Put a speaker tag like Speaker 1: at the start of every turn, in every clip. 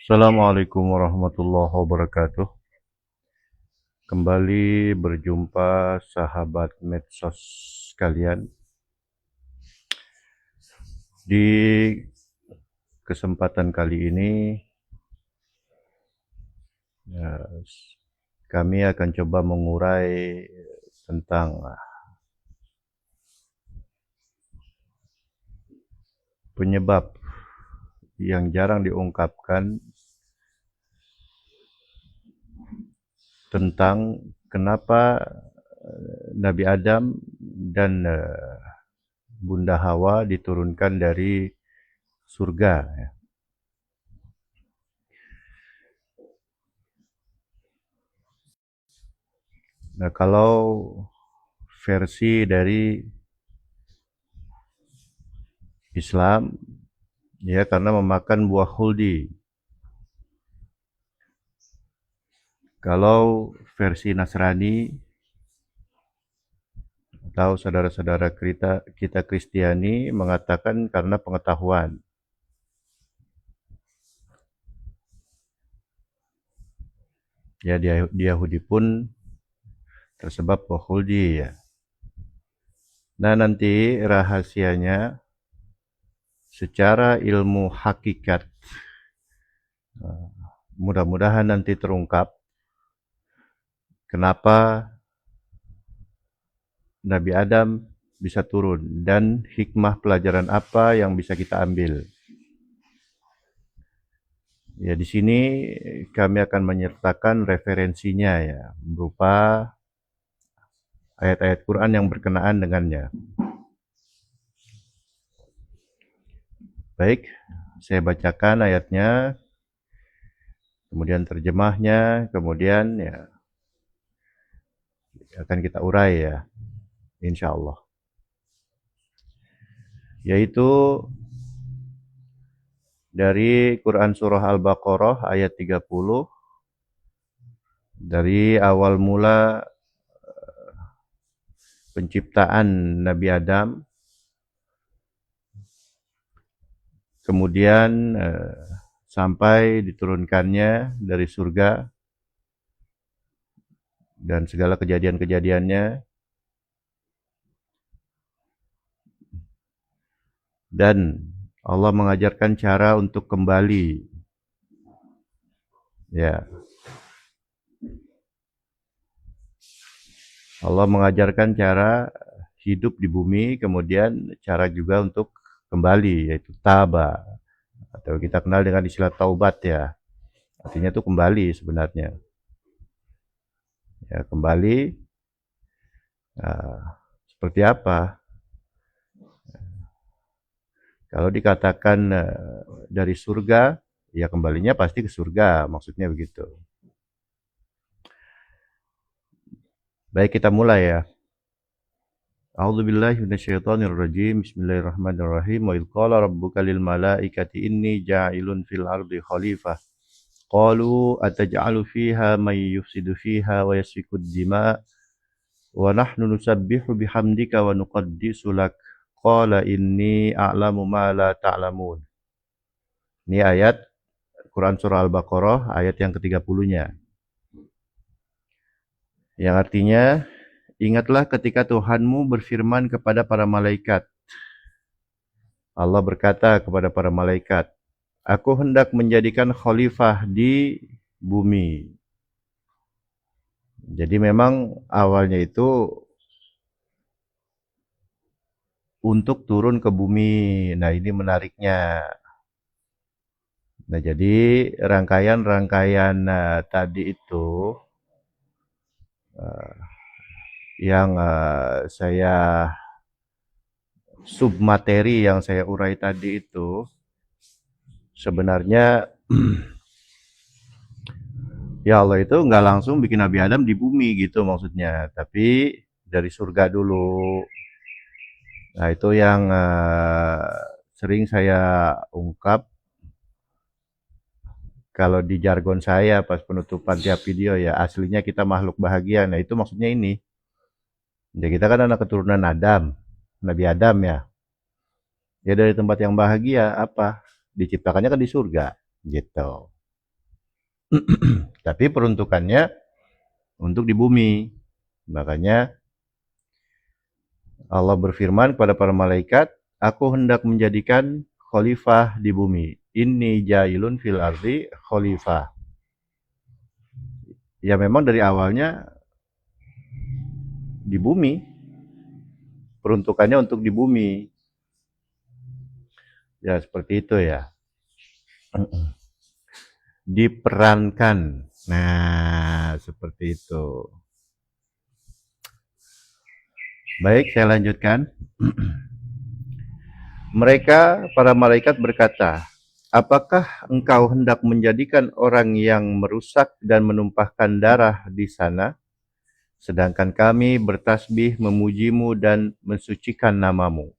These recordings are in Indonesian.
Speaker 1: Assalamualaikum warahmatullahi wabarakatuh. Kembali berjumpa sahabat medsos sekalian. Di kesempatan kali ini kami akan coba mengurai tentang penyebab yang jarang diungkapkan tentang kenapa Nabi Adam dan Bunda Hawa diturunkan dari surga. Nah, kalau versi dari Islam, ya karena memakan buah khuldi. Kalau versi Nasrani atau saudara-saudara kita Kristiani mengatakan karena pengetahuan. Ya di Yahudi pun tersebab buah khuldi ya. Nah nanti rahasianya secara ilmu hakikat mudah-mudahan nanti terungkap kenapa Nabi Adam bisa turun dan hikmah pelajaran apa yang bisa kita ambil. Ya di sini kami akan menyertakan referensinya ya berupa ayat-ayat Quran yang berkenaan dengannya. Baik, saya bacakan ayatnya, kemudian terjemahnya, kemudian ya akan kita urai ya, insya Allah. Yaitu dari Quran Surah Al-Baqarah ayat 30, dari awal mula penciptaan Nabi Adam, kemudian sampai diturunkannya dari surga dan segala kejadian-kejadiannya, dan Allah mengajarkan cara untuk kembali. Ya. Allah mengajarkan cara hidup di bumi, kemudian cara juga untuk kembali, yaitu taba, atau kita kenal dengan istilah taubat ya. Artinya itu kembali sebenarnya. Ya, kembali seperti apa? Kalau dikatakan dari surga, ya kembalinya pasti ke surga, maksudnya begitu. Baik, kita mulai ya. A'udzubillahi minasyaitonirrajim. Bismillahirrahmanirrahim. Wa idz qala rabbuka lil malaikati inni ja'ilun fil ardi khalifah. Qalu ataj'alu fiha may yufsidu fiha wa yasfiku ad-dima' wa nahnu nusabbihu bihamdika wa nuqaddisu lak. Qala inni a'lamu ma la ta'lamun. Ini ayat Quran Surah Al-Baqarah ayat yang ke-30-nya. Yang artinya, ingatlah ketika Tuhanmu berfirman kepada para malaikat. Allah berkata kepada para malaikat, aku hendak menjadikan khalifah di bumi. Jadi memang awalnya itu untuk turun ke bumi. Nah ini menariknya. Nah jadi rangkaian-rangkaian tadi itu yang saya submateri yang saya urai tadi itu sebenarnya ya Allah itu nggak langsung bikin Nabi Adam di bumi gitu maksudnya, tapi dari surga dulu. Nah itu yang sering saya ungkap kalau di jargon saya pas penutupan tiap video ya, aslinya kita makhluk bahagia. Nah itu maksudnya ini. Ya kita kan anak keturunan Adam, Nabi Adam ya. Ya dari tempat yang bahagia apa? Diciptakannya kan di surga gitu. Tapi peruntukannya untuk di bumi. Makanya Allah berfirman kepada para malaikat, aku hendak menjadikan khalifah di bumi. Inni jailun fil ardi khalifah. Ya memang dari awalnya di bumi, peruntukannya untuk di bumi. Ya seperti itu ya. Diperankan. Nah, seperti itu. Baik, saya lanjutkan. Mereka, para malaikat berkata, apakah engkau hendak menjadikan orang yang merusak dan menumpahkan darah di sana? Sedangkan kami bertasbih memujimu dan mensucikan namamu.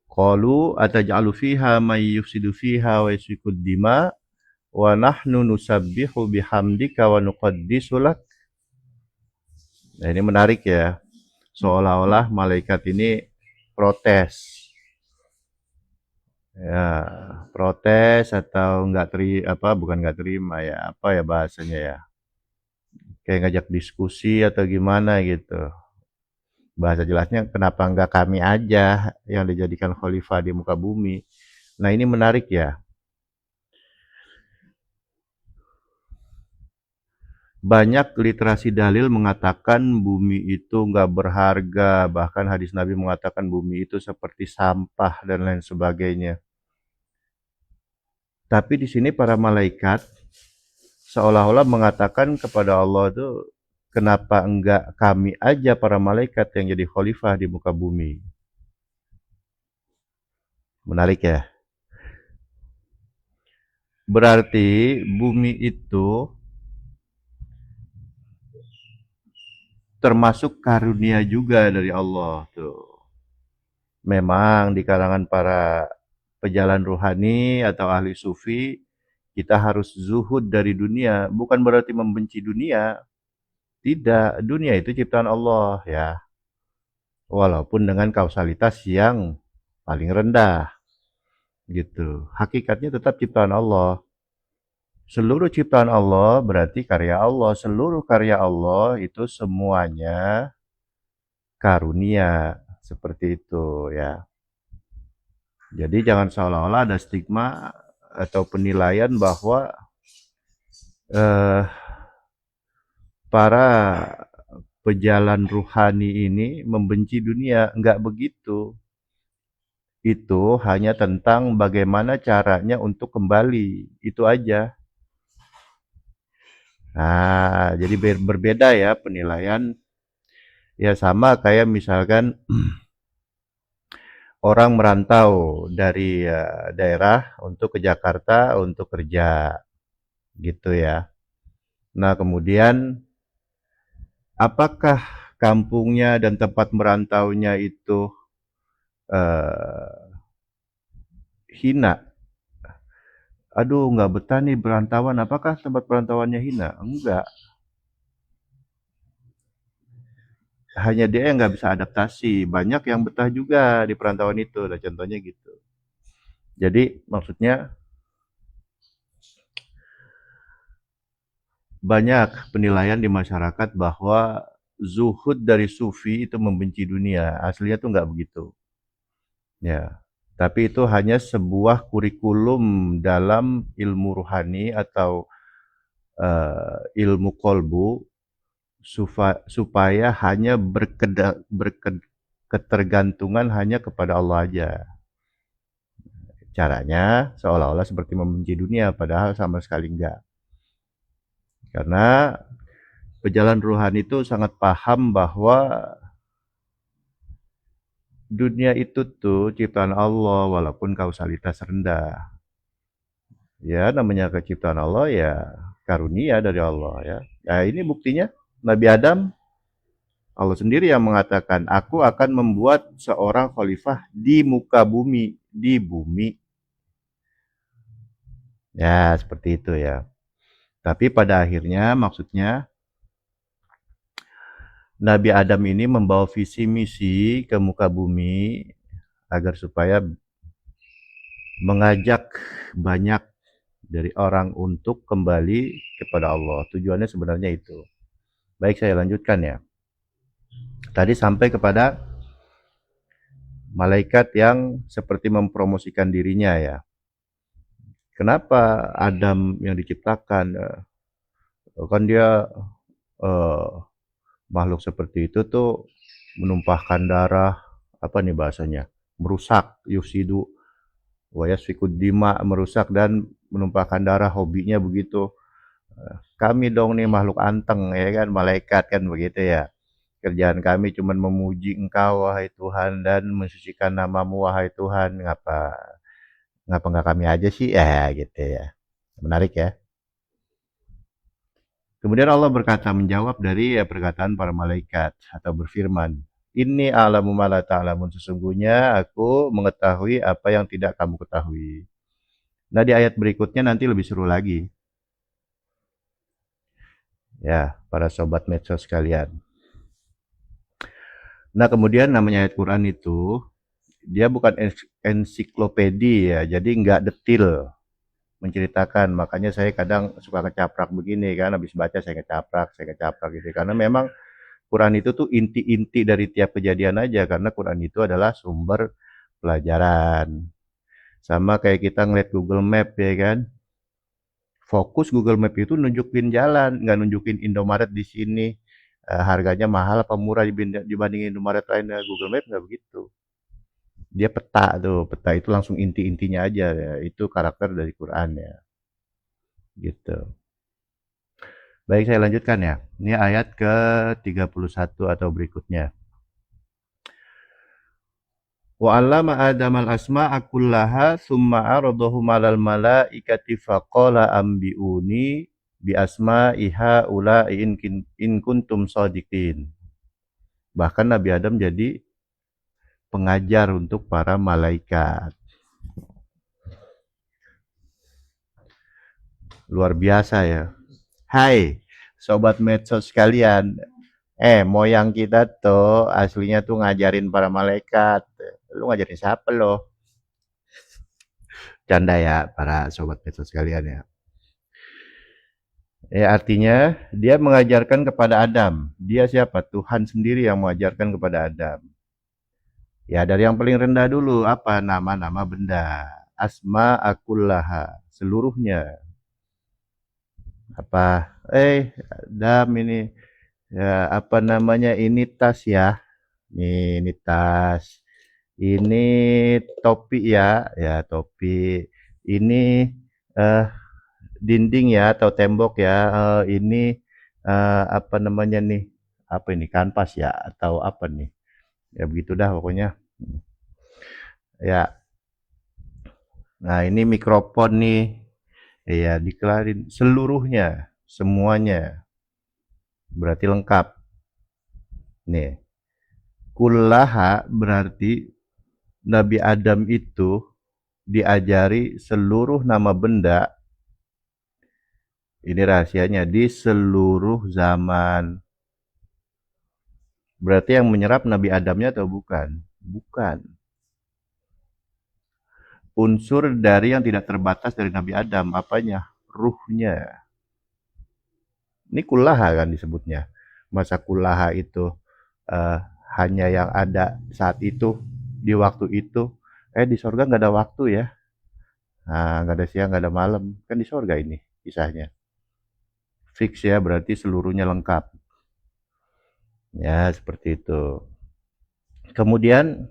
Speaker 1: Qalu ataj'alu fiha may yufsidu fiha wa yasfikud dima wa nahnu nusabbihu bihamdika wa nuqaddisu lak. Nah, ini menarik ya. Seolah-olah malaikat ini protes. Ya, protes atau bukan nggak terima ya, apa ya bahasanya ya. Kayak ngajak diskusi atau gimana gitu. Bahasa jelasnya kenapa nggak kami aja yang dijadikan khalifah di muka bumi. Nah, ini menarik ya. Banyak literasi dalil mengatakan bumi itu nggak berharga, bahkan hadis Nabi mengatakan bumi itu seperti sampah dan lain sebagainya. Tapi di sini para malaikat seolah-olah mengatakan kepada Allah itu, kenapa enggak kami aja para malaikat yang jadi khalifah di muka bumi? Menarik ya. Berarti bumi itu termasuk karunia juga dari Allah tuh. Memang di kalangan para pejalan ruhani atau ahli sufi, kita harus zuhud dari dunia, bukan berarti membenci dunia. Tidak, dunia itu ciptaan Allah ya. Walaupun dengan kausalitas yang paling rendah gitu. Hakikatnya tetap ciptaan Allah. Seluruh ciptaan Allah berarti karya Allah. Seluruh karya Allah itu semuanya karunia. Seperti itu ya. Jadi jangan seolah-olah ada stigma atau penilaian bahwa eh, para pejalan ruhani ini membenci dunia. Enggak begitu. Itu hanya tentang bagaimana caranya untuk kembali. Itu aja. Nah, jadi berbeda ya penilaian. Ya sama kayak misalkan orang merantau dari daerah untuk ke Jakarta untuk kerja gitu ya. Nah, kemudian apakah kampungnya dan tempat merantaunya itu eh, hina? Aduh, nggak betah nih perantauan. Apakah tempat perantauannya hina? Enggak. Hanya dia yang nggak bisa adaptasi. Banyak yang betah juga di perantauan itu. Nah, contohnya gitu. Jadi maksudnya banyak penilaian di masyarakat bahwa zuhud dari sufi itu membenci dunia. Aslinya tuh nggak begitu. Ya. Tapi itu hanya sebuah kurikulum dalam ilmu ruhani atau ilmu kolbu supaya hanya berketergantungan hanya kepada Allah aja. Caranya seolah-olah seperti membenci dunia, padahal sama sekali enggak. Karena pejalan ruhani itu sangat paham bahwa dunia itu tuh ciptaan Allah walaupun kausalitas rendah. Ya, namanya keciptaan Allah ya karunia dari Allah ya. Nah, ini buktinya Nabi Adam Allah sendiri yang mengatakan, aku akan membuat seorang khalifah di muka bumi, di bumi. Ya, seperti itu ya. Tapi pada akhirnya maksudnya Nabi Adam ini membawa visi misi ke muka bumi agar supaya mengajak banyak dari orang untuk kembali kepada Allah. Tujuannya sebenarnya itu. Baik, saya lanjutkan ya. Tadi sampai kepada malaikat yang seperti mempromosikan dirinya ya. Kenapa Adam yang diciptakan? Kan dia eh, makhluk seperti itu tuh menumpahkan darah, apa nih bahasanya? Merusak, yusidu, wayasfikud dima, merusak dan menumpahkan darah, hobinya begitu. Kami dong nih makhluk anteng ya kan, malaikat kan begitu ya. Kerjaan kami cuma memuji Engkau wahai Tuhan dan mensucikan namamu wahai Tuhan. Ngapa ngapa nggak kami aja sih? Ya gitu ya. Menarik ya. Kemudian Allah berkata menjawab dari perkataan para malaikat atau berfirman, Inni a'lamu ma la ta'lamun, sesungguhnya aku mengetahui apa yang tidak kamu ketahui. Nah, di ayat berikutnya nanti lebih seru lagi. Ya, para sobat medsos sekalian. Nah, kemudian namanya ayat Quran itu, dia bukan ensiklopedia ya, jadi nggak detil menceritakan. Makanya saya kadang suka ngecaprak begini kan, habis baca saya ngecaprak gitu. Karena memang Quran itu tuh inti-inti dari tiap kejadian aja, karena Quran itu adalah sumber pelajaran. Sama kayak kita ngeliat Google Map ya kan, fokus Google Map itu nunjukin jalan, nggak nunjukin Indomaret di sini. Harganya mahal apa murah dibandingin Indomaret lainnya. Google Map nggak begitu. Dia peta tuh, peta itu langsung inti-intinya aja ya. Itu karakter dari Quran ya. Gitu. Baik, saya lanjutkan ya. Ini ayat ke-31 atau berikutnya. Wa 'allama Adama al-asma'a kullaha tsumma 'aradahum 'alal malaikati faqala ambi'uni bi asma'i haula'i in kuntum shadiqin. Bahkan Nabi Adam jadi pengajar untuk para malaikat. Luar biasa ya. Hai, sobat medsos sekalian. Moyang kita tuh aslinya tuh ngajarin para malaikat. Lu ngajarin siapa lo? Canda ya para sobat medsos sekalian ya. Artinya dia mengajarkan kepada Adam. Dia siapa? Tuhan sendiri yang mengajarkan kepada Adam. Ya, dari yang paling rendah dulu, apa nama-nama benda? Asma akullaha, seluruhnya. Apa? Adam ini ya apa namanya? Ini tas ya. Ini tas. Ini topi ya, ya topi. Ini eh dinding ya atau tembok ya. Ini apa namanya nih? Apa ini? Kanvas ya atau apa nih? Ya begitu dah pokoknya. Ya. Nah, ini mikrofon nih. Ya, dikelarin seluruhnya, semuanya. Berarti lengkap. Nih. Kullaha berarti Nabi Adam itu diajari seluruh nama benda. Ini rahasianya di seluruh zaman. Berarti yang menyerap Nabi Adamnya atau bukan? Bukan. Unsur dari yang tidak terbatas dari Nabi Adam, apanya? Ruhnya. Ini kullaha kan disebutnya. Masa kullaha itu eh, hanya yang ada saat itu, di waktu itu. Di sorga nggak ada waktu ya. Nah, nggak ada siang, nggak ada malam. Kan di sorga ini kisahnya. Fix ya, berarti seluruhnya lengkap. Ya, seperti itu. Kemudian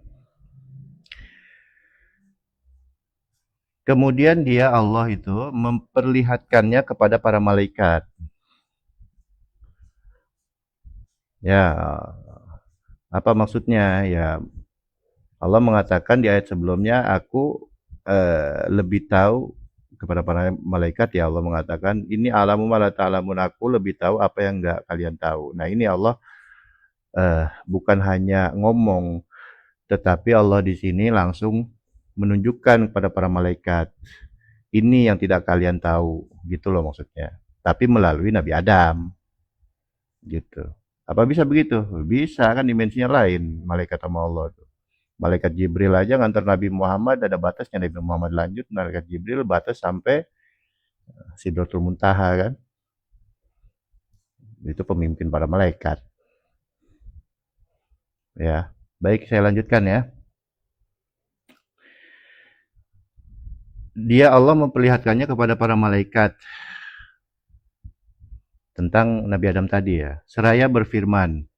Speaker 1: Kemudian dia Allah itu memperlihatkannya kepada para malaikat. Ya, apa maksudnya? Ya, Allah mengatakan di ayat sebelumnya, aku lebih tahu kepada para malaikat ya Allah mengatakan, ini alamu malah ta'lamun, aku lebih tahu apa yang enggak kalian tahu. Nah ini Allah bukan hanya ngomong, tetapi Allah di sini langsung menunjukkan kepada para malaikat, ini yang tidak kalian tahu, gitu loh maksudnya. Tapi melalui Nabi Adam, gitu. Apa bisa begitu? Bisa kan, dimensinya lain malaikat sama Allah tuh. Malaikat Jibril aja ngantar Nabi Muhammad, ada batasnya Nabi Muhammad lanjut, malaikat Jibril batas sampai Sidratul Muntaha kan. Itu pemimpin para malaikat. Ya, baik saya lanjutkan ya. Dia Allah memperlihatkannya kepada para malaikat tentang Nabi Adam tadi ya. Seraya berfirman,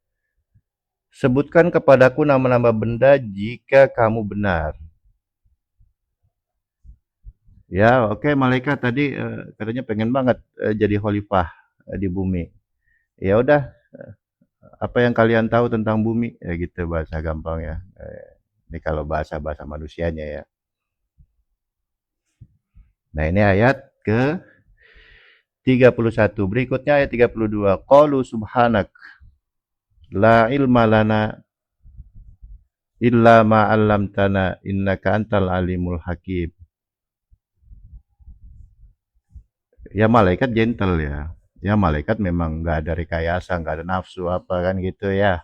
Speaker 1: sebutkan kepadaku nama-nama benda jika kamu benar. Ya, oke, malaikat tadi katanya pengen banget jadi khalifah di bumi. Ya udah, apa yang kalian tahu tentang bumi? Ya gitu bahasa gampang ya. Ini kalau bahasa-bahasa manusianya ya. Nah, ini ayat ke 31. Berikutnya ayat 32. Qalu subhanak la ilma lana illa ma 'allamtana innaka antal alimul hakim. Ya malaikat gentle ya. Ya malaikat memang nggak ada rekayasa, nggak ada nafsu apa kan gitu ya.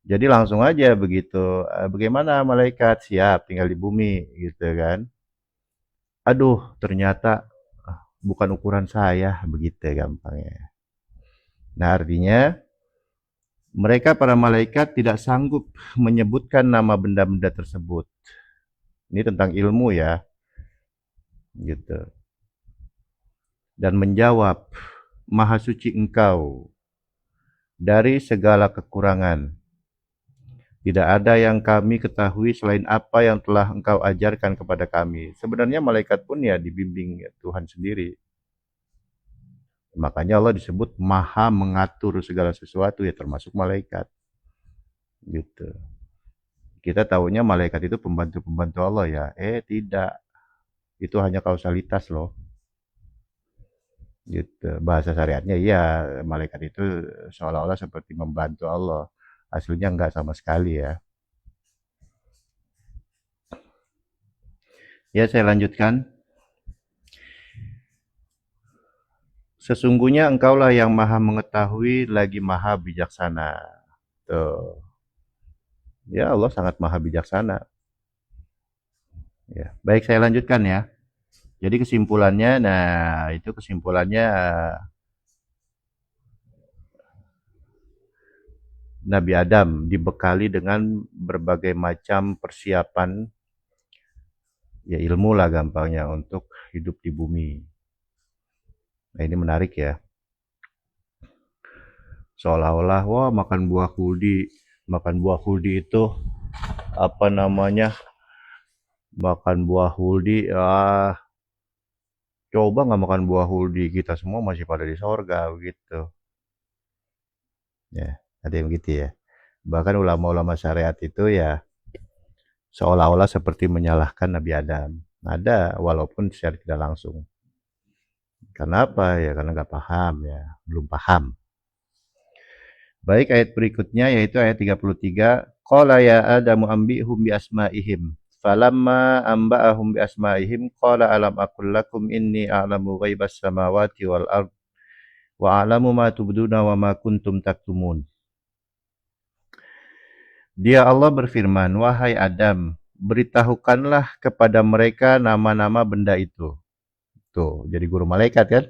Speaker 1: Jadi langsung aja begitu. Bagaimana malaikat siap tinggal di bumi gitu kan. Aduh, ternyata bukan ukuran saya begitu gampangnya. Nah, artinya mereka para malaikat tidak sanggup menyebutkan nama benda-benda tersebut. Ini tentang ilmu ya, gitu. Dan menjawab, Maha suci Engkau dari segala kekurangan. Tidak ada yang kami ketahui selain apa yang telah Engkau ajarkan kepada kami. Sebenarnya malaikat pun ya dibimbing Tuhan sendiri. Makanya Allah disebut Maha mengatur segala sesuatu ya termasuk malaikat. Gitu. Kita tahunya malaikat itu pembantu-pembantu Allah ya. Tidak. Itu hanya kausalitas loh. Gitu. Bahasa syariatnya iya, malaikat itu seolah-olah seperti membantu Allah. Aslinya enggak sama sekali ya. Ya, saya lanjutkan. Sesungguhnya engkaulah yang maha mengetahui lagi maha bijaksana. Tuh. Ya, Allah sangat maha bijaksana. Ya. Baik, saya lanjutkan ya. Jadi kesimpulannya, nah itu kesimpulannya Nabi Adam dibekali dengan berbagai macam persiapan, ya ilmu lah gampangnya untuk hidup di bumi. Nah ini menarik ya. Seolah-olah, wah makan buah huldi itu apa namanya, makan buah huldi, coba nggak makan buah huldi, kita semua masih pada di sorga gitu. Ya, ada yang begitu ya. Bahkan ulama-ulama syariat itu ya seolah-olah seperti menyalahkan Nabi Adam. Ada, walaupun secara tidak langsung. Karena apa ya? Karena nggak paham ya, belum paham. Baik, ayat berikutnya yaitu ayat 33. Qala ya Adamu ambihum bi asma'ihim. Falamma amba'ahum bi asma'ihim qala alam aqul lakum inni a'lamu ghaibas samawati wal ard wa a'lamu ma tubduna wa ma kuntum taktumun. Dia Allah berfirman, wahai Adam, beritahukanlah kepada mereka nama-nama benda itu. Tuh, jadi guru malaikat kan?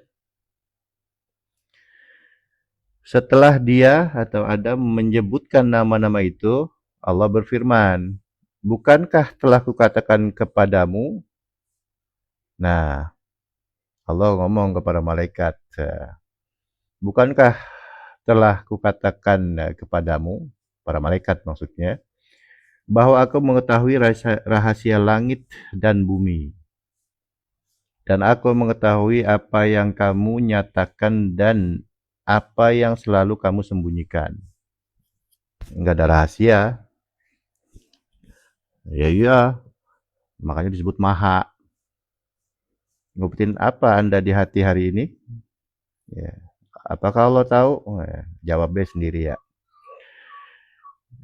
Speaker 1: Setelah dia atau Adam menyebutkan nama-nama itu, Allah berfirman, bukankah telah kukatakan kepadamu? Nah, Allah ngomong kepada malaikat, bukankah telah kukatakan kepadamu, para malaikat maksudnya, bahwa aku mengetahui rahasia langit dan bumi. Dan aku mengetahui apa yang kamu nyatakan dan apa yang selalu kamu sembunyikan. Enggak ada rahasia. Ya iya, makanya disebut maha. Ngumpetin apa Anda di hati hari ini? Ya. Apakah Allah tahu? Oh, ya. Jawab B sendiri ya.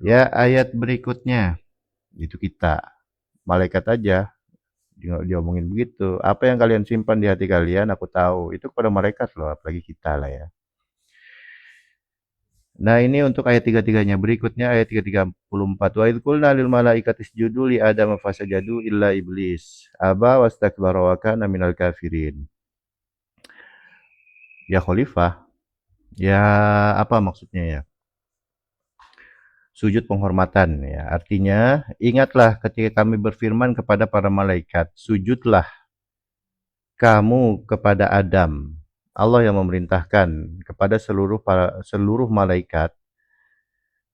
Speaker 1: Ya, ayat berikutnya. Itu kita. Malaikat aja. Diomongin begitu. Apa yang kalian simpan di hati kalian, aku tahu. Itu kepada malaikat loh, apalagi kita lah ya. Nah, ini untuk ayat 33-nya. Berikutnya ayat 334. Wa idh qulna lil malaikati isjudu li Adam fasajadu illa iblis. Aba wastakbara wa kana minal kafirin. Ya khalifah, ya apa maksudnya ya? Sujud penghormatan ya. Artinya, ingatlah ketika kami berfirman kepada para malaikat, sujudlah kamu kepada Adam. Allah yang memerintahkan kepada seluruh malaikat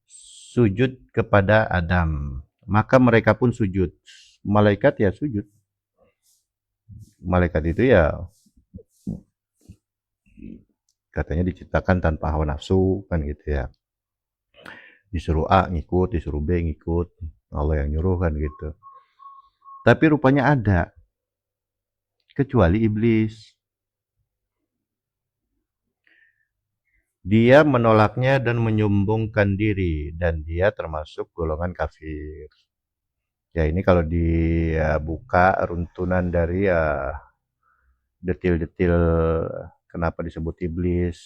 Speaker 1: sujud kepada Adam. Maka mereka pun sujud. Malaikat ya sujud. Malaikat itu ya katanya diciptakan tanpa hawa nafsu kan gitu ya. Disuruh A ngikut, disuruh B ngikut. Allah yang nyuruh kan gitu. Tapi rupanya ada kecuali iblis. Dia menolaknya dan menyombongkan diri dan dia termasuk golongan kafir. Ya ini kalau dibuka runtunan dari detil-detil kenapa disebut iblis,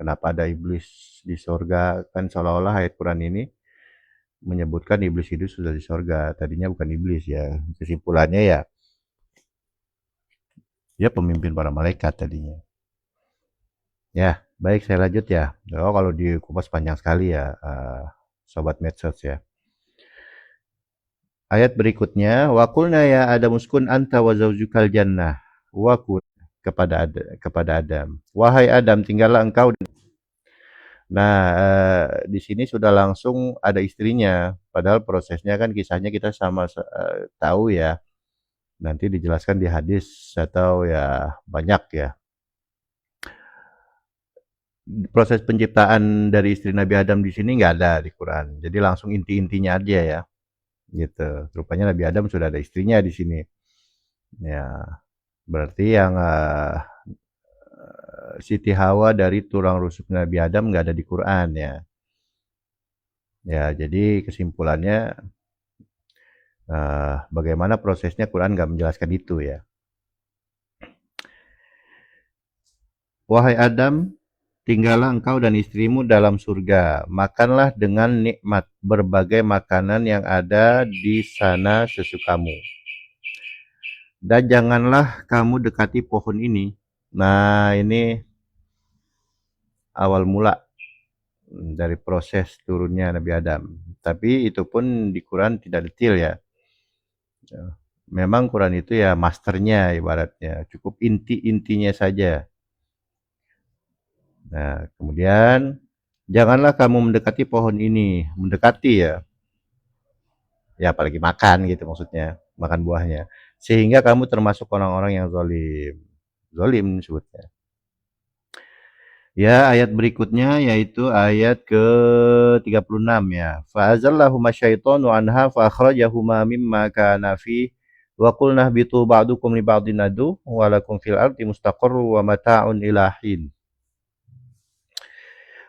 Speaker 1: kenapa ada iblis di sorga, kan seolah-olah ayat Quran ini menyebutkan iblis itu sudah di sorga. Tadinya bukan iblis ya. Kesimpulannya ya, dia pemimpin para malaikat tadinya. Ya, baik saya lanjut ya. Oh, kalau dikupas panjang sekali ya, sobat medsos ya. Ayat berikutnya, wa qulna ya Adam uskun anta wa zaujukal jannah wa kun kepada Adam. Wahai Adam, tinggallah engkau. Nah, di sini sudah langsung ada istrinya. Padahal prosesnya kan kisahnya kita sama tahu ya. Nanti dijelaskan di hadis atau ya banyak ya. Proses penciptaan dari istri Nabi Adam di sini nggak ada di Quran. Jadi langsung inti-intinya aja ya. Gitu. Rupanya Nabi Adam sudah ada istrinya di sini. Ya, berarti yang Siti Hawa dari tulang rusuk Nabi Adam nggak ada di Quran ya. Ya, jadi kesimpulannya bagaimana prosesnya Quran nggak menjelaskan itu ya. Wahai Adam, tinggallah engkau dan istrimu dalam surga. Makanlah dengan nikmat berbagai makanan yang ada di sana sesukamu. Dan janganlah kamu dekati pohon ini. Nah, ini awal mula dari proses turunnya Nabi Adam. Tapi itu pun di Quran tidak detail ya. Memang Quran itu ya masternya ibaratnya. Cukup inti-intinya saja. Nah, kemudian janganlah kamu mendekati pohon ini. Mendekati ya. Ya apalagi makan gitu maksudnya. Makan buahnya. Sehingga kamu termasuk orang-orang yang zalim. Zalim disebutnya. Ya, ayat berikutnya yaitu ayat ke-36 ya. Fa'azallahuma syaitanu anha fa'akhrajahuma mimma kana fi wa qulna ihbitu ba'dukum li ba'din adu wa lakum fil ardi mustaqarru wa mata'un ila hin.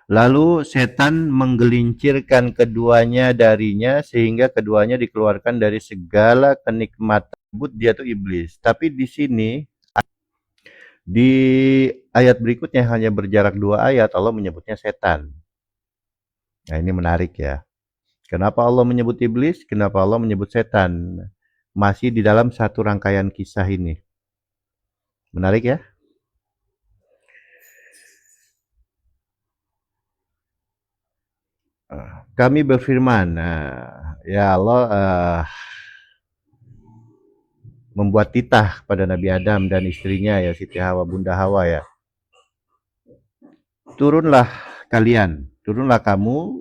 Speaker 1: Lalu setan menggelincirkan keduanya darinya sehingga keduanya dikeluarkan dari segala kenikmatan. Dia tuh iblis. Tapi di sini di ayat berikutnya hanya berjarak 2 ayat Allah menyebutnya setan. Nah, ini menarik ya. Kenapa Allah menyebut iblis? Kenapa Allah menyebut setan? Masih di dalam satu rangkaian kisah ini. Menarik ya? Kami berfirman, ya Allah membuat titah pada Nabi Adam dan istrinya ya Siti Hawa, Bunda Hawa ya. Turunlah kalian, turunlah kamu,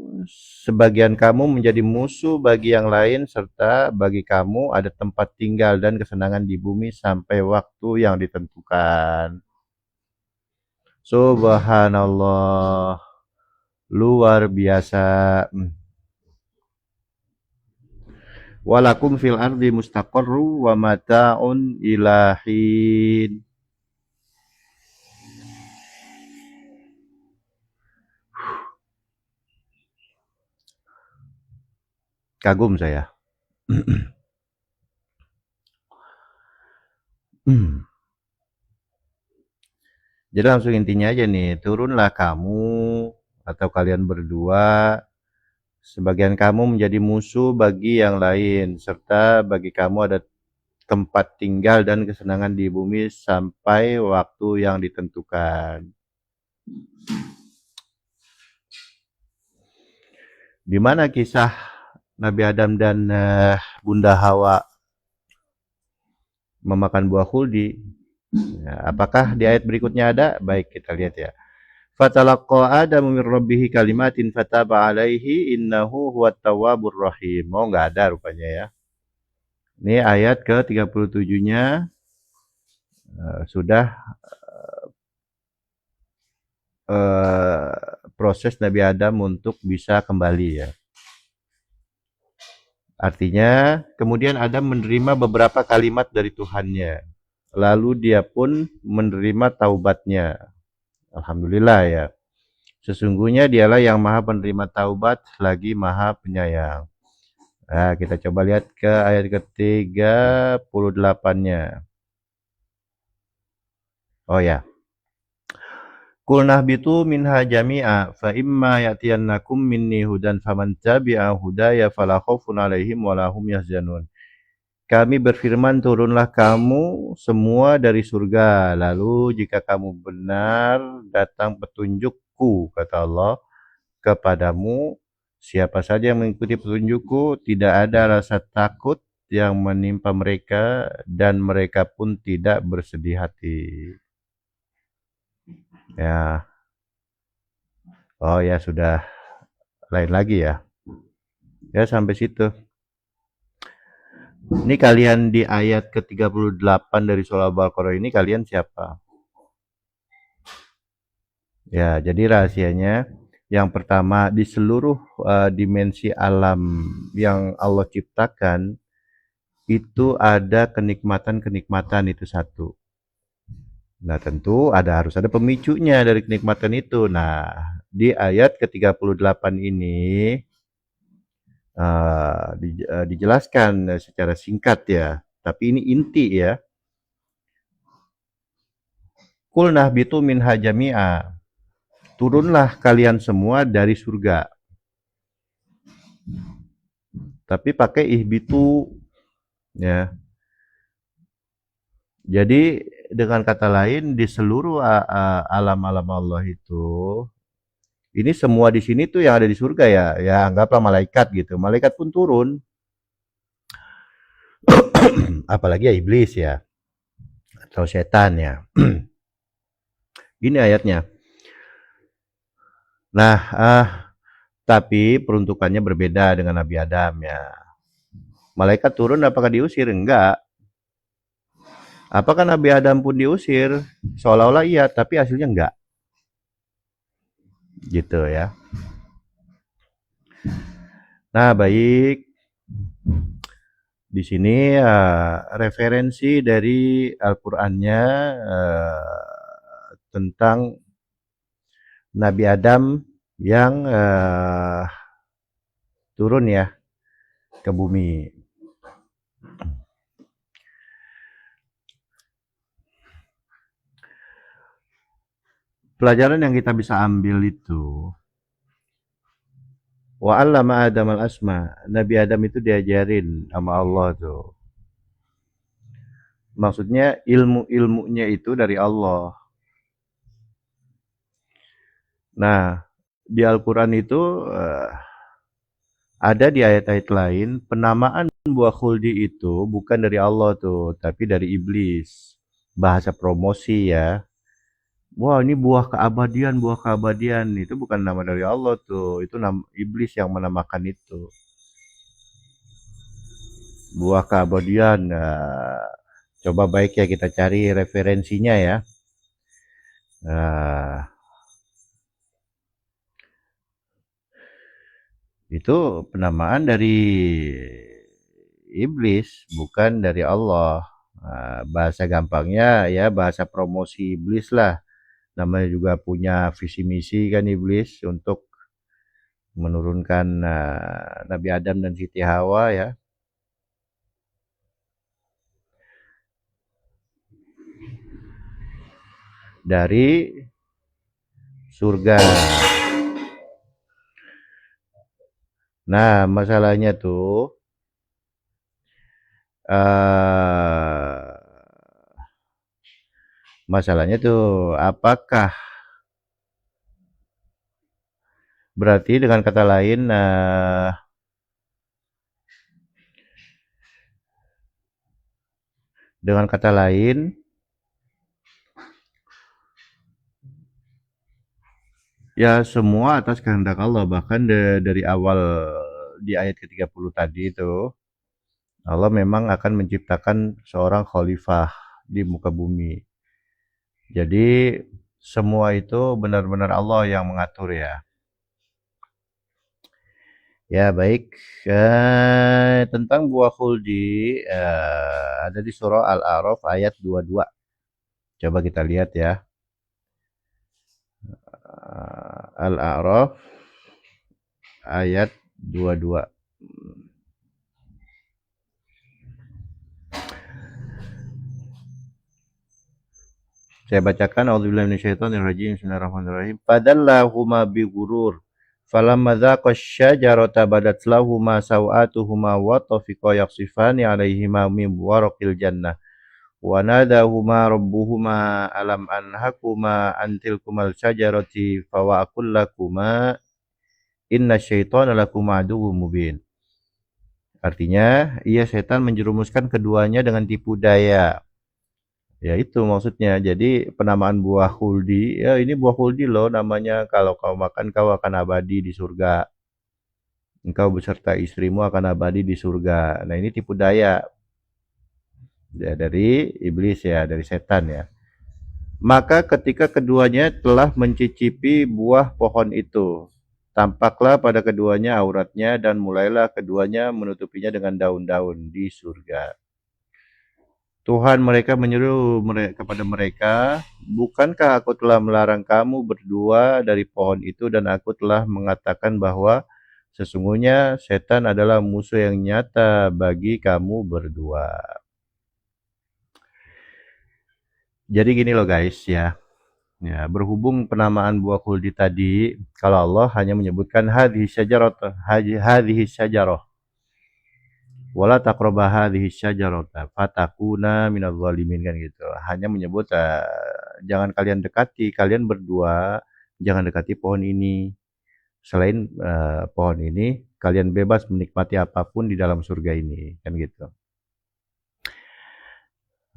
Speaker 1: sebagian kamu menjadi musuh bagi yang lain serta bagi kamu ada tempat tinggal dan kesenangan di bumi sampai waktu yang ditentukan. Subhanallah, luar biasa. Walakum fil ardi mustaqarru wa mata'un ilahin. Kagum saya. Jadi langsung intinya aja nih, turunlah kamu atau kalian berdua, sebagian kamu menjadi musuh bagi yang lain, serta bagi kamu ada tempat tinggal dan kesenangan di bumi sampai waktu yang ditentukan. Di mana kisah Nabi Adam dan Bunda Hawa memakan buah khuldi? Ya, apakah di ayat berikutnya ada? Baik, kita lihat ya. Fatalaqqa Adamu min rabbih kalimatin fataba alaihi innahu huwat tawwabur rahim. Oh, enggak ada rupanya ya. Ini ayat ke-37-nya sudah proses Nabi Adam untuk bisa kembali ya. Artinya kemudian Adam menerima beberapa kalimat dari Tuhannya. Lalu dia pun menerima taubatnya. Alhamdulillah ya. Sesungguhnya dialah yang maha penerima taubat lagi maha penyayang. Nah, kita coba lihat ke ayat ke-38-nya. Oh ya. Qul nahbitu minha jami'a fa imma ya'tiyannakum minni hudan faman tabi'a hudaya fala khaufun 'alaihim wa la hum yahzanun. Kami berfirman, turunlah kamu semua dari surga. Lalu jika kamu benar datang petunjukku, kata Allah, kepadamu, siapa saja yang mengikuti petunjukku, tidak ada rasa takut yang menimpa mereka dan mereka pun tidak bersedih hati. Ya, oh ya sudah lain lagi ya. Ya sampai situ. Ini kalian di ayat ke-38 dari surah Al-Baqarah ini kalian siapa? Ya, jadi rahasianya yang pertama di seluruh dimensi alam yang Allah ciptakan itu ada kenikmatan-kenikmatan itu satu. Nah, tentu harus ada pemicunya dari kenikmatan itu. Nah, di ayat ke-38 ini dijelaskan secara singkat ya, tapi ini inti ya. Qul nahbitu minha jami'a. Turunlah kalian semua dari surga. Tapi pakai ihbitu ya. Jadi dengan kata lain di seluruh alam-alam Allah itu ini semua di sini tuh yang ada di surga ya. Ya anggaplah malaikat gitu. Malaikat pun turun. Apalagi ya iblis ya atau setan ya. Gini ayatnya. Nah, tapi peruntukannya berbeda dengan Nabi Adam ya. Malaikat turun apakah diusir? Enggak. Apakah Nabi Adam pun diusir? Seolah-olah iya, tapi hasilnya enggak. Gitu ya. Nah, baik. Di sini referensi dari Al-Qur'annya tentang Nabi Adam yang turun ya ke bumi. Pelajaran yang kita bisa ambil itu wa 'allama Adam al-asma. Nabi Adam itu diajarin sama Allah tuh. Maksudnya ilmu-ilmunya itu dari Allah. Nah, di Al-Qur'an itu ada di ayat-ayat lain penamaan buah khuldi itu bukan dari Allah tuh, tapi dari iblis. Bahasa promosi ya. Wah, ini buah keabadian. Itu bukan nama dari Allah tuh. Itu nama iblis yang menamakan itu. Buah keabadian. Coba baik ya kita cari referensinya ya. Nah, itu penamaan dari iblis, bukan dari Allah. Bahasa gampangnya ya bahasa promosi iblis lah. Namanya juga punya visi misi kan iblis untuk menurunkan Nabi Adam dan Siti Hawa ya. Dari surga. Nah, masalahnya tuh apakah Berarti dengan kata lain, dengan kata lain, ya semua atas kehendak Allah. Bahkan dari awal di ayat ke-30 tadi itu, Allah memang akan menciptakan seorang khalifah di muka bumi. Jadi semua itu benar-benar Allah yang mengatur ya. Ya baik, tentang buah khuldi ada di surah Al-A'raf ayat 22. Coba kita lihat ya. Al-A'raf ayat 22. Saya bacakan auzubillahi minasyaitonirrajim. Bismillahirrahmanirrahim. Fadallahuma bighurur. Falamma dzaqa asy-syajarata badat lahuma sawatuhuma wa tafiqa yakhsifani 'alaihima min waraqil jannah. Wa nadahuma rabbuhuma alam anhakuma an tilkumal syajarati fa aqul lakuma inna syaitana lakum aduwwum mubin. Artinya, ia setan menjerumuskan keduanya dengan tipu daya. Ya itu maksudnya. Jadi penamaan buah khuldi, ya ini buah khuldi loh namanya, kalau kau makan kau akan abadi di surga. Engkau beserta istrimu akan abadi di surga. Nah ini tipu daya ya, dari iblis ya, dari setan ya. Maka ketika keduanya telah mencicipi buah pohon itu, tampaklah pada keduanya auratnya dan mulailah keduanya menutupinya dengan daun-daun di surga. Tuhan mereka menyeru kepada mereka, bukankah aku telah melarang kamu berdua dari pohon itu dan aku telah mengatakan bahwa sesungguhnya setan adalah musuh yang nyata bagi kamu berdua. Jadi gini loh guys ya. Ya, berhubung penamaan buah khuldi tadi, kalau Allah hanya menyebutkan hadhihi syajarah, wala taqraba hadhihi syajarata fatakuna minadh dhalimin kan gitu. Hanya menyebut jangan kalian dekati, kalian berdua jangan dekati pohon ini. Selain pohon ini, kalian bebas menikmati apapun di dalam surga ini, kan gitu.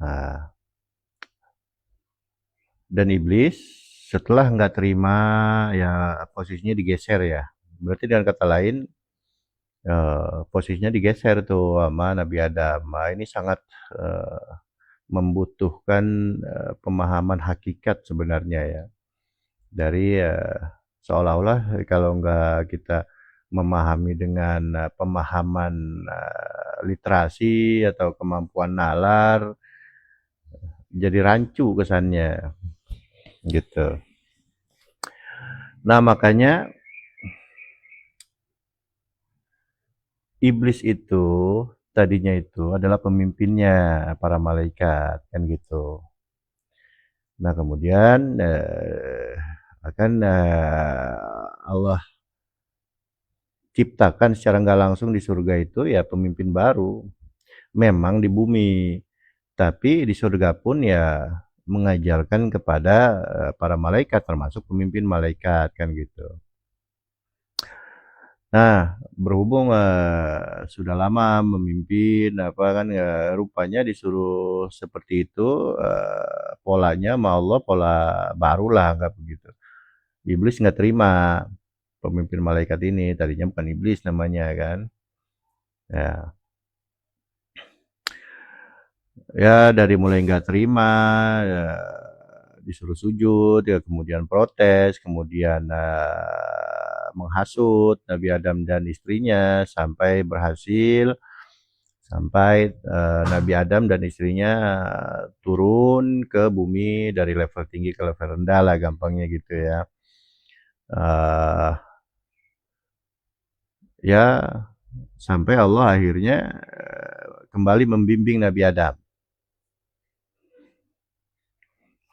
Speaker 1: Nah, dan iblis setelah nggak terima ya posisinya digeser ya. Berarti dengan kata lain posisinya digeser tuh sama Nabi Adam. Nah, ini sangat membutuhkan pemahaman hakikat sebenarnya ya. Dari seolah-olah kalau nggak kita memahami dengan pemahaman literasi atau kemampuan nalar, jadi rancu kesannya gitu. Nah makanya iblis itu tadinya itu adalah pemimpinnya para malaikat kan gitu. Nah kemudian akan Allah ciptakan secara nggak langsung di surga itu ya pemimpin baru. Memang di bumi, tapi di surga pun ya mengajarkan kepada para malaikat termasuk pemimpin malaikat kan gitu. Nah, berhubung sudah lama memimpin apa kan rupanya disuruh seperti itu polanya sama Allah pola barulah nggak begitu. Iblis nggak terima pemimpin malaikat ini, tadinya bukan iblis namanya kan. Ya, ya dari mulai nggak terima, ya, disuruh sujud, ya kemudian protes, kemudian menghasut Nabi Adam dan istrinya sampai berhasil, sampai Nabi Adam dan istrinya turun ke bumi dari level tinggi ke level rendah lah gampangnya gitu ya. Ya sampai Allah akhirnya kembali membimbing Nabi Adam.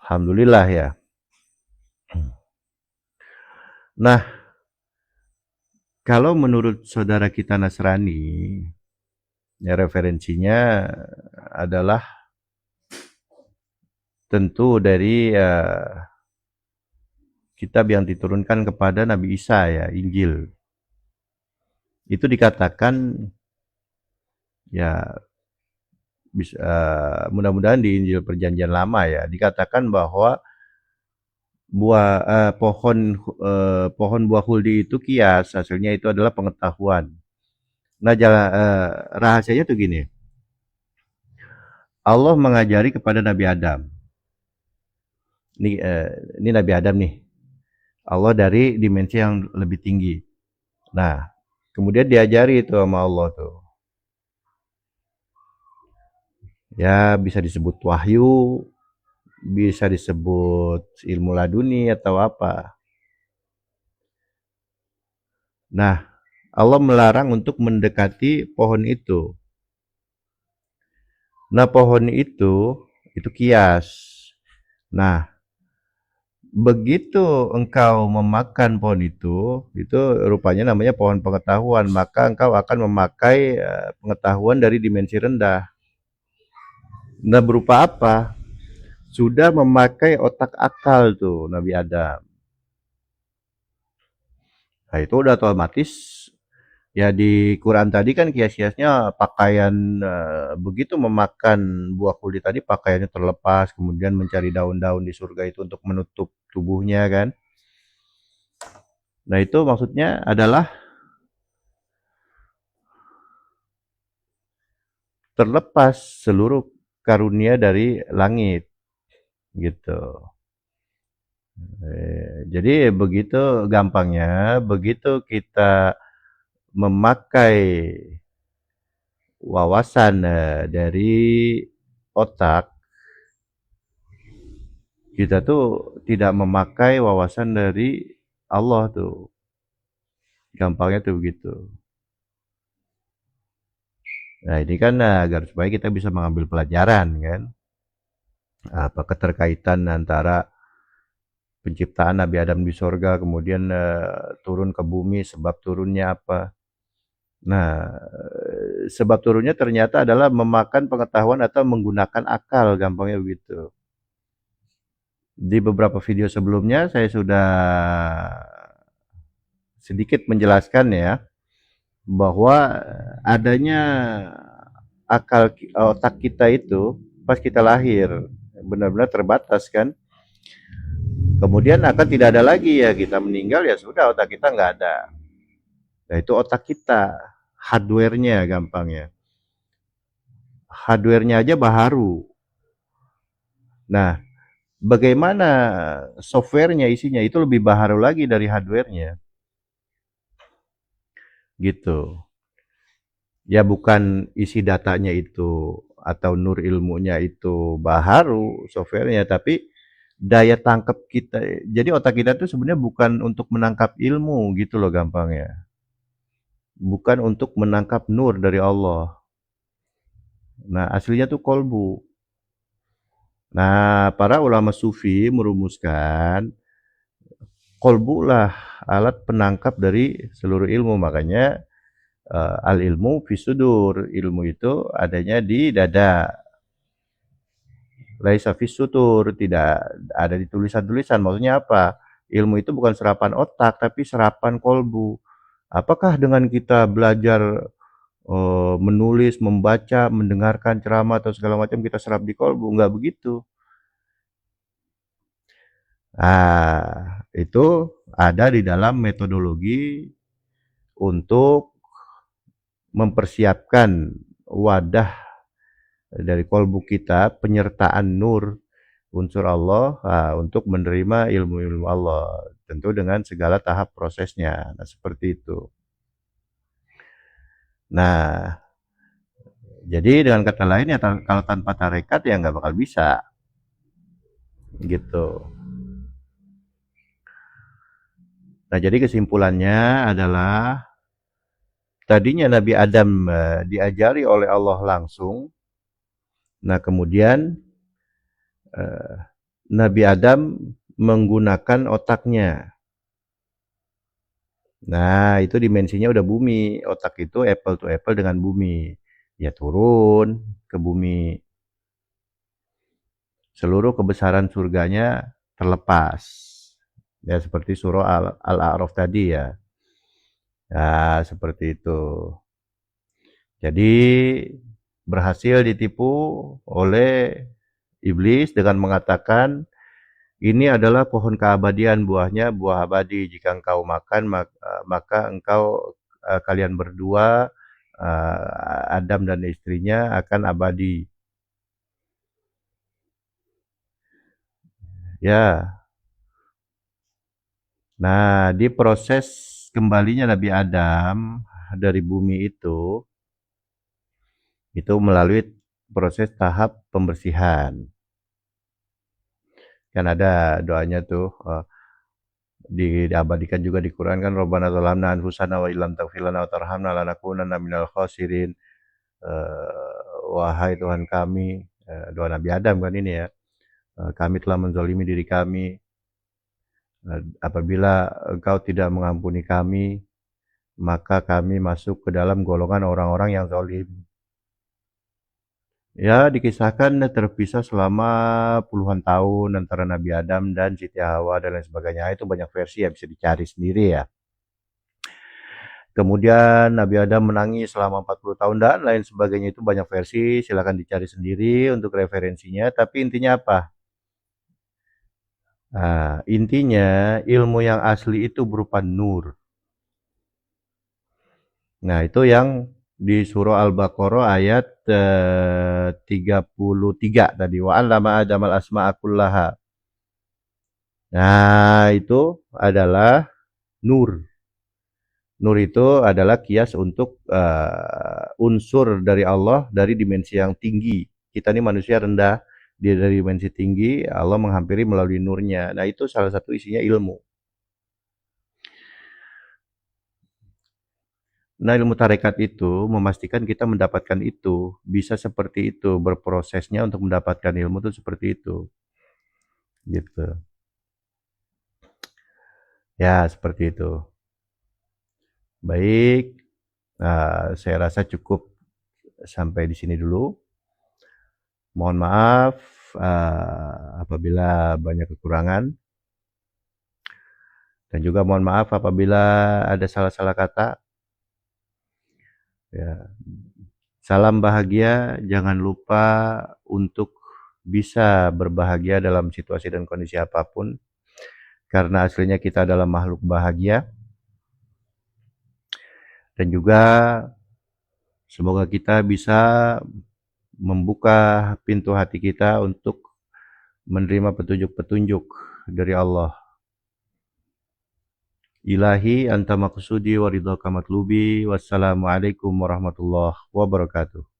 Speaker 1: Alhamdulillah ya. Nah, kalau menurut saudara kita Nasrani, ya referensinya adalah tentu dari kitab yang diturunkan kepada Nabi Isa ya, Injil. Itu dikatakan ya mudah-mudahan di Injil Perjanjian Lama ya, dikatakan bahwa pohon buah huldi itu kias, hasilnya itu adalah pengetahuan. Nah, rahasianya tuh gini. Allah mengajari kepada Nabi Adam. Ini Nabi Adam nih. Allah dari dimensi yang lebih tinggi. Nah, kemudian diajari itu sama Allah tuh. Ya, bisa disebut wahyu, bisa disebut ilmu laduni atau apa. Nah, Allah melarang untuk mendekati pohon itu. Nah, pohon itu kias. Nah, begitu engkau memakan pohon itu rupanya namanya pohon pengetahuan, maka engkau akan memakai pengetahuan dari dimensi rendah. Nah, berupa apa? Sudah memakai otak akal tuh Nabi Adam. Nah, itu udah otomatis. Ya di Quran tadi kan kias-kiasnya pakaian begitu memakan buah kulit tadi pakaiannya terlepas, kemudian mencari daun-daun di surga itu untuk menutup tubuhnya kan. Nah itu maksudnya adalah terlepas seluruh karunia dari langit gitu. Jadi begitu gampangnya, begitu kita memakai wawasan dari otak, kita tuh tidak memakai wawasan dari Allah tuh. Gampangnya tuh begitu. Nah ini kan agar supaya kita bisa mengambil pelajaran kan. Apa keterkaitan antara penciptaan Nabi Adam di sorga, kemudian turun ke bumi, sebab turunnya apa. Nah, sebab turunnya ternyata adalah memakan pengetahuan atau menggunakan akal, gampangnya begitu. Di beberapa video sebelumnya saya sudah sedikit menjelaskan ya, bahwa adanya otak kita itu pas kita lahir benar-benar terbatas kan. Kemudian akan tidak ada lagi ya, kita meninggal ya sudah otak kita nggak ada. Nah itu otak kita, hardware-nya gampangnya. Hardware-nya aja baharu. Nah, bagaimana software-nya isinya itu lebih baharu lagi dari hardware-nya. Gitu. Ya bukan isi datanya itu atau nur ilmunya itu baharu softwarenya, tapi daya tangkap kita. Jadi otak kita tuh sebenarnya bukan untuk menangkap ilmu gitu loh gampangnya. Bukan untuk menangkap nur dari Allah. Nah aslinya tuh kolbu. Nah para ulama sufi merumuskan kolbu lah alat penangkap dari seluruh ilmu, makanya al ilmu fisudur, ilmu itu adanya di dada. Laisa fisutur, tidak ada di tulisan-tulisan. Maksudnya apa? Ilmu itu bukan serapan otak, tapi serapan kolbu. Apakah dengan kita belajar menulis, membaca, mendengarkan ceramah atau segala macam kita serap di kolbu? Enggak begitu. Itu ada di dalam metodologi untuk mempersiapkan wadah dari kolbu kita, penyertaan nur unsur Allah untuk menerima ilmu-ilmu Allah, tentu dengan segala tahap prosesnya. Nah, seperti itu. Nah, jadi dengan kata lain ya kalau tanpa tarekat ya nggak bakal bisa, gitu. Nah, jadi kesimpulannya adalah tadinya Nabi Adam diajari oleh Allah langsung. Nah, kemudian Nabi Adam menggunakan otaknya. Nah, itu dimensinya udah bumi. Otak itu apple to apple dengan bumi. Ya turun ke bumi. Seluruh kebesaran surganya terlepas. Ya seperti surah Al-A'raf tadi ya. Ya seperti itu. Jadi berhasil ditipu oleh iblis dengan mengatakan, ini adalah pohon keabadian, buahnya buah abadi. Jika engkau makan, maka engkau kalian berdua, Adam dan istrinya akan abadi. Ya, nah di proses kembalinya Nabi Adam dari bumi itu melalui proses tahap pembersihan. Kan ada doanya tuh, diabadikan juga di Quran kan, Rabbana zalamna anfusana wa illam taghfir lana wa tarhamna lanakunanna minal khasirin. Wahai Tuhan kami, doa Nabi Adam kan ini ya, kami telah menzalimi diri kami, apabila engkau tidak mengampuni kami, maka kami masuk ke dalam golongan orang-orang yang zalim. Ya, dikisahkan terpisah selama puluhan tahun antara Nabi Adam dan Siti Hawa dan lain sebagainya. Itu banyak versi ya, bisa dicari sendiri ya. Kemudian Nabi Adam menangis selama 40 tahun dan lain sebagainya, itu banyak versi, silakan dicari sendiri untuk referensinya. Tapi intinya apa? Nah, intinya ilmu yang asli itu berupa nur. Nah, itu yang di surah Al-Baqarah ayat 33 tadi. Wa 'allama Adamal asma'a kullaha. Nah, itu adalah nur. Nur itu adalah kias untuk unsur dari Allah dari dimensi yang tinggi. Kita ini manusia rendah, dia dari dimensi tinggi, Allah menghampiri melalui nurnya. Nah, itu salah satu isinya ilmu. Nah, ilmu tarekat itu memastikan kita mendapatkan itu, bisa seperti itu, berprosesnya untuk mendapatkan ilmu itu seperti itu. Gitu. Ya, seperti itu. Baik, saya rasa cukup sampai di sini dulu. Mohon maaf apabila banyak kekurangan, dan juga mohon maaf apabila ada salah-salah kata. Ya. Salam bahagia, jangan lupa untuk bisa berbahagia dalam situasi dan kondisi apapun, karena aslinya kita adalah makhluk bahagia. Dan juga semoga kita bisa membuka pintu hati kita untuk menerima petunjuk-petunjuk dari Allah. Ilahi anta maqsudi wa ridhaka matlubi. Wassalamualaikum warahmatullahi wabarakatuh.